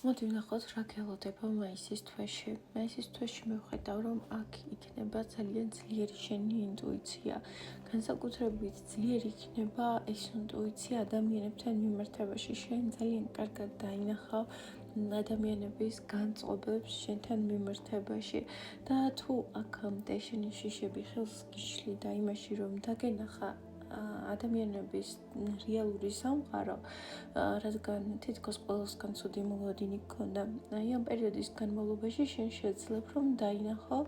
მოდი ვნახოთ რა გელოდება მაისის თვეში. მაისის თვეში მივხვდავ, რომ აქ იქნება ძალიან ძლიერი შენი ინტუიცია. განსაკუთრებით ძლიერი იქნება ეს ინტუიცია ადამიანებთან მიმართებაში. შენ ძალიან კარგად დაინახავ ადამიანების განწყობებს შენთან მიმართებაში და თუ აქამდე შენი შიშები ხელს გიშლი და იმაში რომ დაგენახა ადამიანების რეალური სამყარო, რადგან თითქოს ყველასგან ცუდი მოლოდინი გქონდა. აი ამ პერიოდის განმავლობაში შენ შეძლებ რომ დაინახო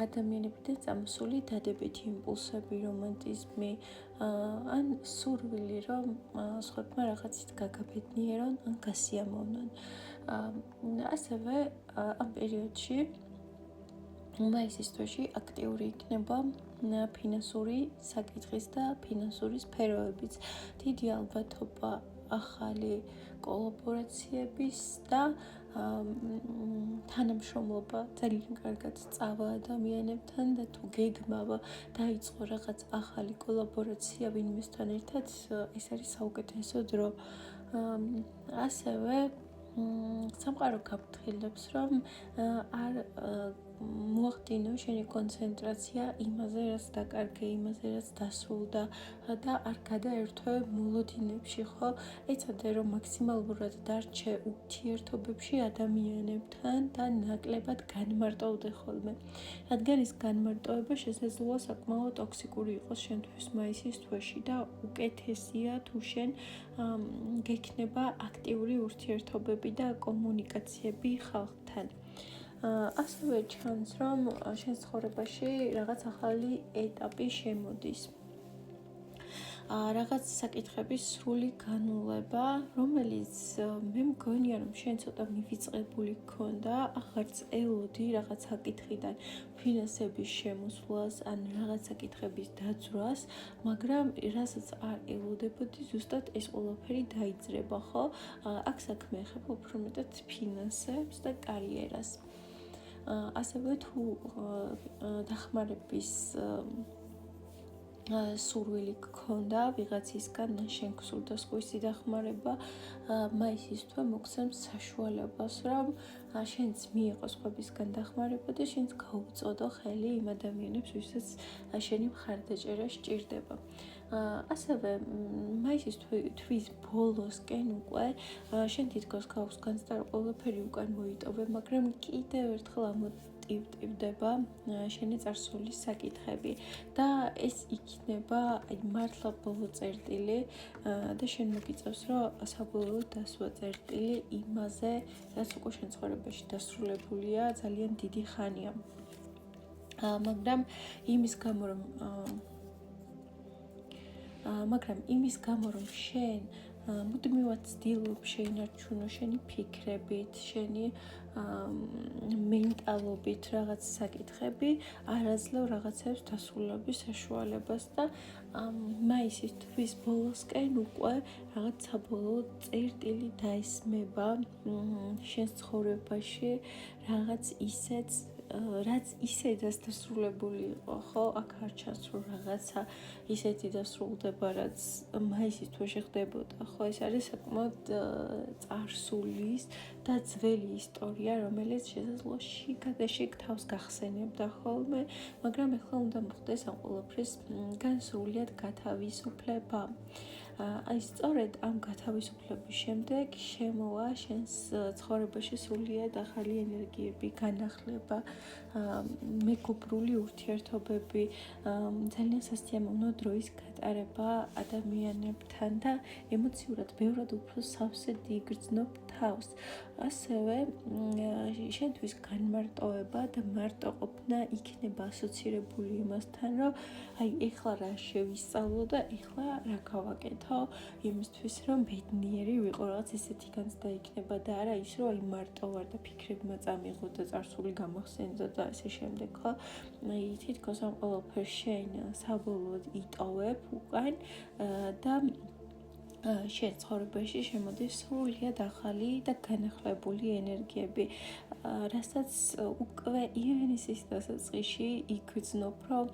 ადამიანებიდან წამოსული დადებითი იმპულსები, რომანტიზმი, ან სურვილი, რომ სხვებმა რაღაცით გაგაბედნიერონ ან გასიამოვნონ. ასევე ამ პერიოდში მაისის თვეში აქტიური იქნება ფინანსური საკითხის და ფინანსური სფეროებიც. დიდი ალბათობა ახალი კოლაბორაციების და თანამშრომლობა ძალიან კარგად წავა ადამიანებთან და თუ გეგმავა დაიწყო რაღაც ახალი კოლაბორაცია ვინმესთან ერთად, ეს არის საუკეთესო დრო. ასევე სამყარო გაფრთხილებს, რომ არ მოახდინო შენი კონცენტრაცია იმაზე, რაც დაკარგე, იმაზე, რაც დასრულდა და არ გადაერთვე მოლოდინებში, ხო? ეცადე რომ მაქსიმალურად დარჩე ურთიერთობებში ადამიანებთან და ნაკლებად განმარტოვდე ხოლმე. რადგან ეს განმარტოვება შესაძლოა საკმაოდ ტოქსიკური იყოს შენთვის მაისის თვეში და უკეთესია თუ შენ გექნება აქტიური ურთიერთობები და კომუნიკაციები ხალხთან. ასევე ჩანს, რომ შენ ცხოვრებაში რაღაც ახალი ეტაპი შემოდის. რაღაც საკითხების სრული განულება, რომელიც მე მგონია, რომ შენ ცოტა მივიწყებული გქონდა, აღარ წელოდი რაღაც საკითხიდან ფინანსების შემოსვლას ან რაღაც საკითხების დაძვრას, მაგრამ რასაც არ ელოდებოდი, ზუსტად ეს ყველაფერი დაიძრება, ხო? აქ საქმე ეხება უფრო მეტად ფინანსებს და კარიერას. ასევე თუ დახმარების სურვილი გქონდა ვიღაცისგან, შენ გსურდა სხვისი დახმარება, მაისის თვე მოგცემს საშუალებას, რომ შენც მიიღო სხვებისგან დახმარება და შენც გაუწოდო ხელი იმ ადამიანებს, ვისაც შენი მხარდაჭერა სჭირდება. ასევე მაისის თვის ბოლოსკენ უკვე შენ თითქოს გაქვს განცდა ყველაფერი უკან მოიტოვე, მაგრამ კიდევ ერთხელ ამოტივდება შენი წარსულის საკითხები და ეს იქნება მართლა ბოლო წერტილი და შენ მოგიწევს, რომ საბოლოოდ დასვა წერტილი იმაზე, რაც უკვე შენ ცხოვრებაში დასრულებულია ძალიან დიდი ხანია. მაგრამ იმის გამო, რომ შენ მუდმივად ცდილობ შეინარჩუნო შენი ფიქრებით, შენი მენტალობით რაღაც საკითხები, არ აძლევ რაღაცებს დასრულების საშუალებას და მაისის თვის ბოლოსკენ უკვე რაღაც საბოლოო წერტილი დაისმება შენ ცხოვრებაში, რაღაც ისეც რაც ისედაც დასრულებული იყო, ხო? აქ არ ჩანს, რომ რაღაცა ისეთი დასრულდება, რაც მაისის თვეში ხდებოდა, ხო? ეს არის საკმაოდ წარსულის და ძველი ისტორია, რომელიც შესაძლოა შიგ თავს გახსენებდა ხოლმე, მაგრამ ეხლა უნდა მოხდეს ამ ყველაფრის განსრულად გათავისუფლება. აი სწორედ ამ გათავისუფლების შემდეგ შემოვა შენს ცხოვრებაში სრულიად ახალი ენერგიები, განახლება, მეგობრული ურთიერთობები, ძალიან სასიამოვნო დროის გატარება ადამიანებთან და ემოციურად ბევრად უფრო სავსე იგრძნობ თავს. ასევე შენთვის განმარტოვება და მარტოყოფნა იქნება ასოცირებული იმასთან, რომ აი ეხლა რა შევისწავლო და ეხლა რა გავაკეთო იმისთვის, რომ ბედნიერი ვიყო, რაღაც ესეთი განცდა იქნება და არა ის, რომ აი მარტო ვარ და ფიქრები მაწამიღო და წარსული გამახსენდა და ასე შემდეგ, ხო? აი თითქოს ამ ყველაფერს შენ საბოლოოდ იტოვებ უკან და შენ ცხოვრებაში შემოდის სრულიად ახალი და განახლებული ენერგიები, რასაც უკვე ივნისის დასაწყისში იგრძნობ, რომ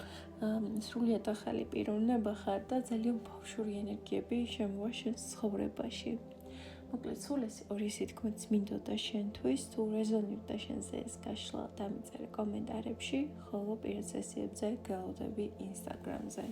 სრულიად ახალი პიროვნება ხარ და ძალიან ბავშვური ენერგიები შემოვა შენს ცხოვრებაში. მოკლედ სულ ეს ორი სიტყვით მინდოდა შენთვის, თუ რეზონირდა შენზე ეს გაშლა, დამიწერე კომენტარებში, ხოლო პირად სესიებზე გელოდები ინსტაგრამზე.